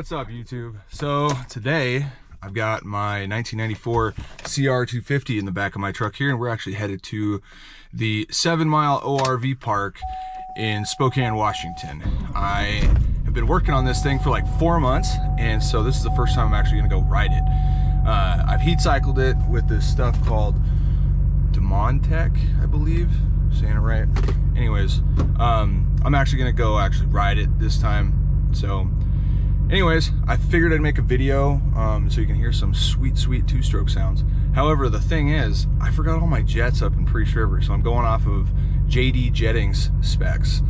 What's up, YouTube? So today I've got my 1994 CR250 in the back of my truck here, and we're actually headed to the 7 Mile ORV park in Spokane, Washington. I have been working on this thing for like 4 months, and so this is the first time I'm actually gonna go ride it. I've heat cycled it with this stuff called Tech, I believe, saying it right. Anyways, I'm actually gonna go ride it this time. So anyways, I figured I'd make a video so you can hear some sweet two-stroke sounds. However, the thing is, I forgot all my jets up in Priest River, so I'm going off of JD Jetting's specs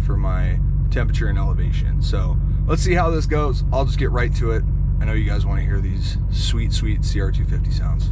for my temperature and elevation. So let's see how this goes. I'll just get right to it. I know you guys want to hear these sweet CR250 sounds.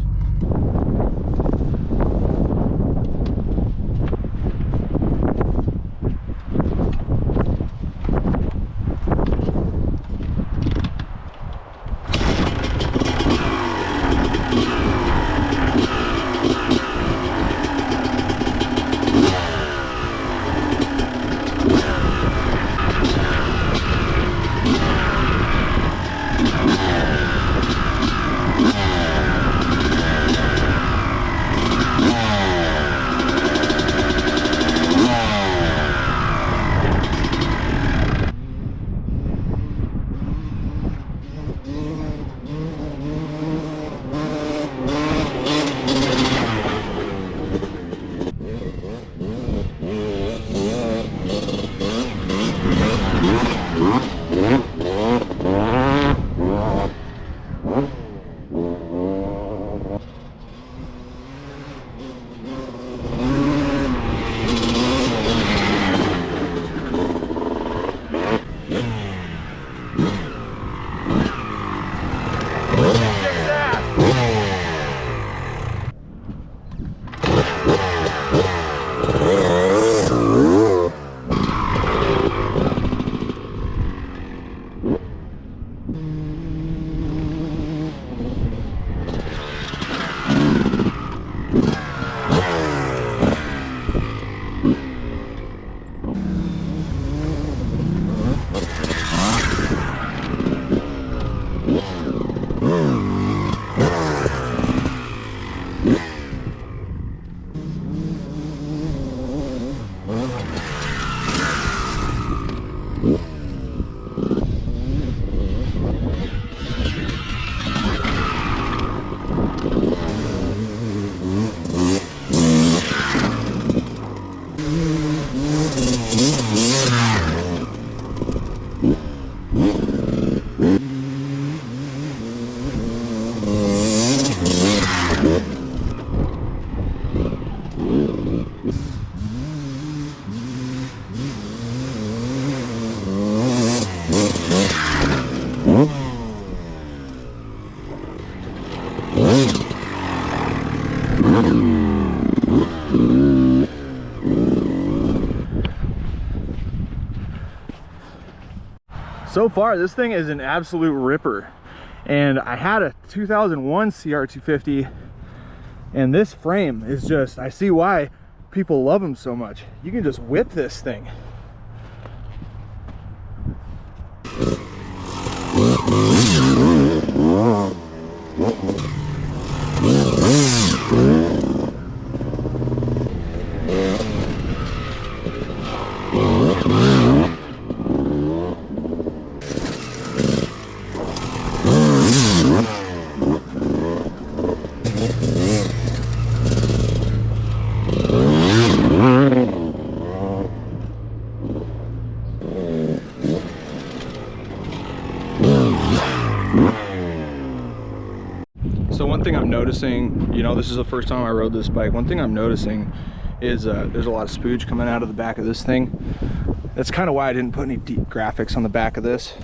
So far, this thing is an absolute ripper. And I had a 2001 CR250, and this frame is just, I see why people love them so much. You can just whip this thing. So one thing I'm noticing, you know, this is the first time I rode this bike. One thing I'm noticing is there's a lot of spooge coming out of the back of this thing. That's kind of why I didn't put any deep graphics on the back of this,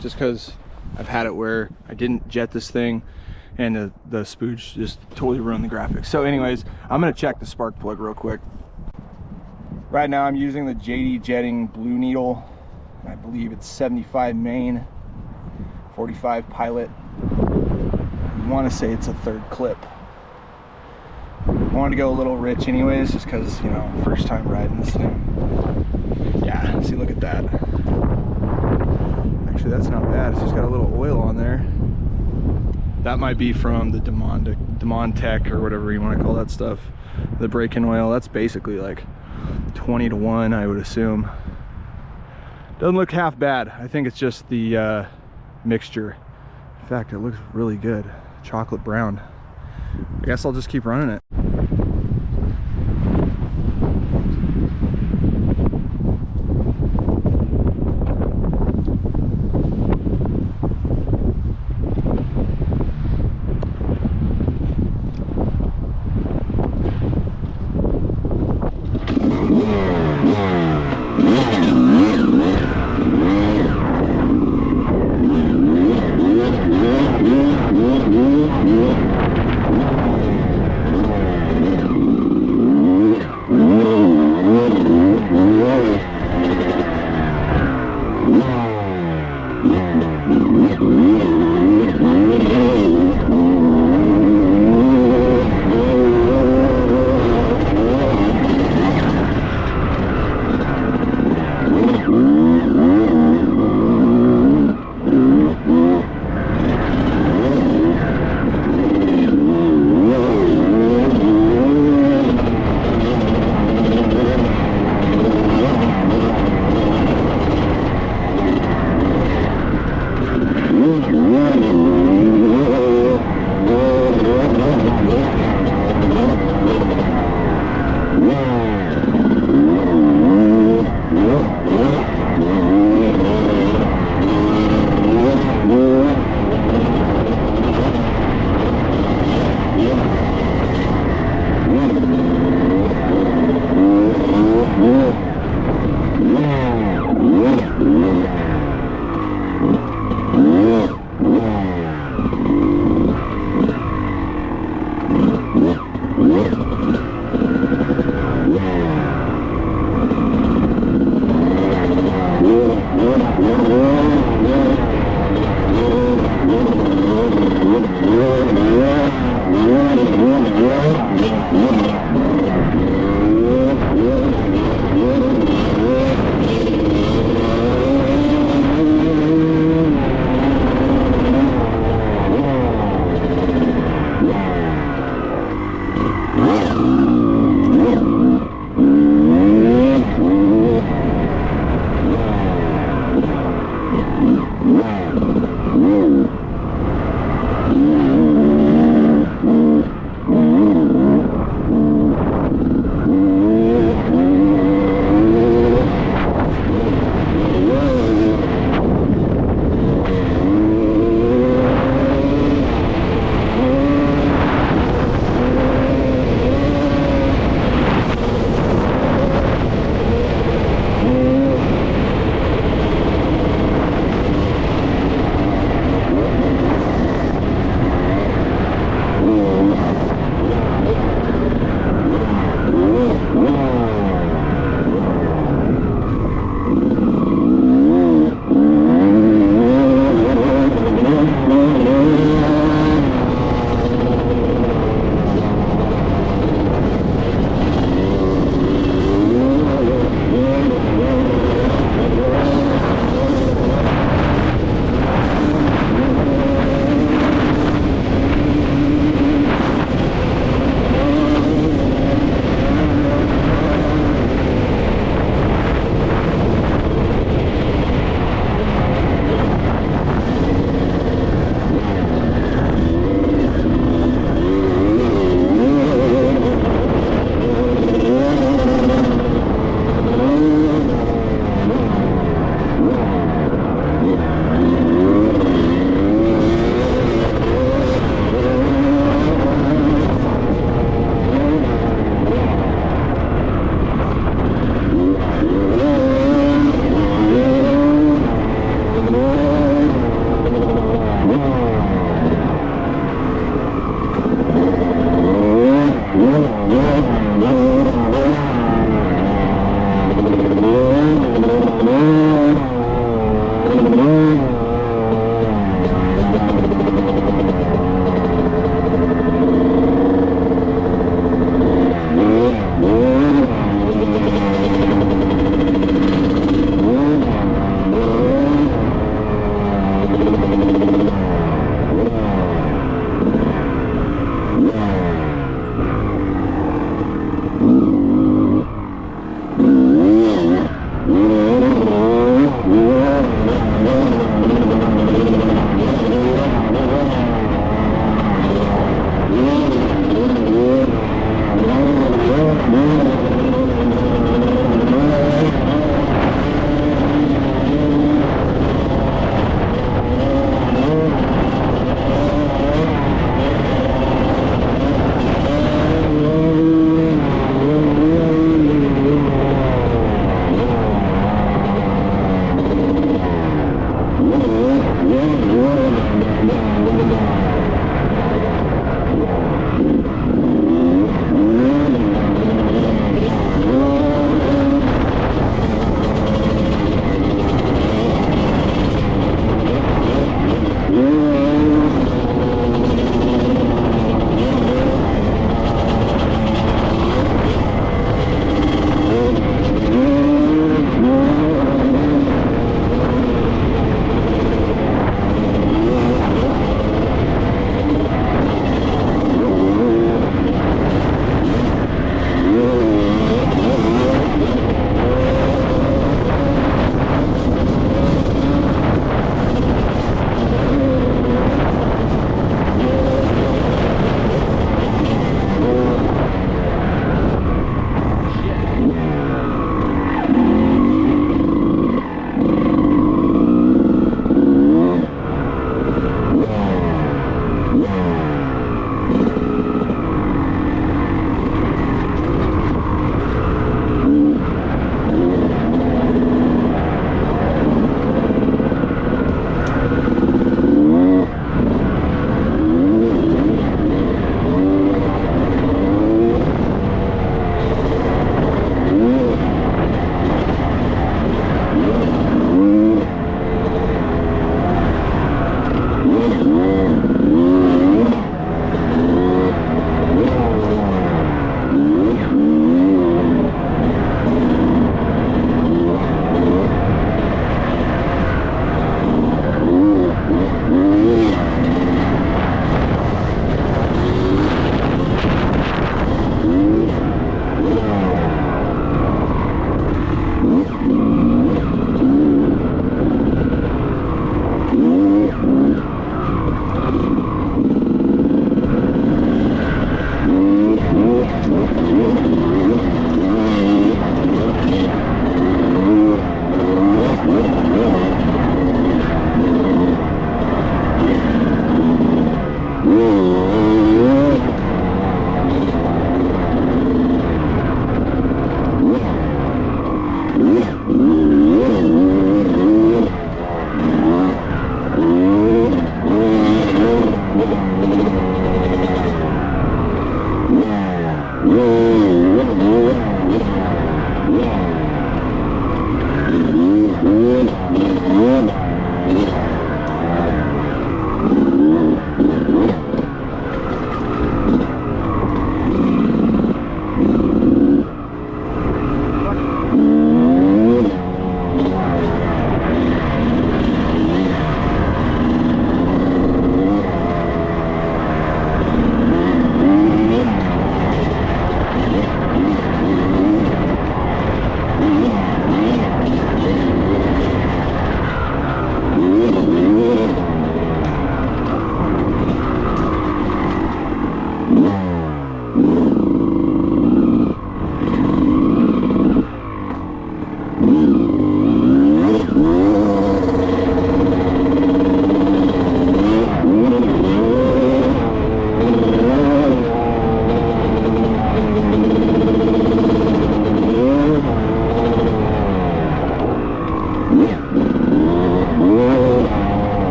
just because I've had it where I didn't jet this thing and the spooge just totally ruined the graphics. So anyways, I'm gonna check the spark plug real quick. Right now I'm using the JD Jetting Blue Needle. I believe it's 75 main, 45 pilot. I want to say it's a 3rd clip. I wanted to go a little rich anyways, just because, you know, first time riding this thing. Yeah, see, look at that. Actually, Actually, that's not bad. It's just got a little oil on there. That might be from the Demon Tech or whatever you want to call that stuff. The brake-in oil, that's basically like 20 to 1, I would assume. Doesn't look half bad. I think it's just the mixture. In fact, it looks really good. Chocolate brown. I guess I'll just keep running it.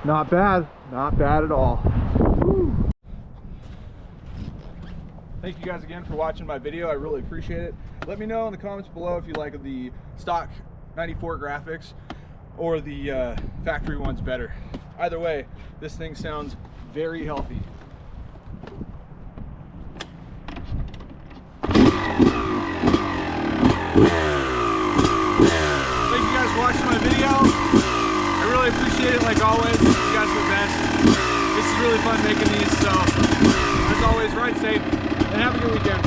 Not bad at all. Woo. Thank you guys again for watching my video. I really appreciate it. Let me know in the comments below if you like the stock 94 graphics or the factory ones better. Either way, this thing sounds very healthy. Thank you guys for watching my video. I really appreciate it, like always. You guys are the best. This is really fun making these, so as always, ride safe and have a good weekend.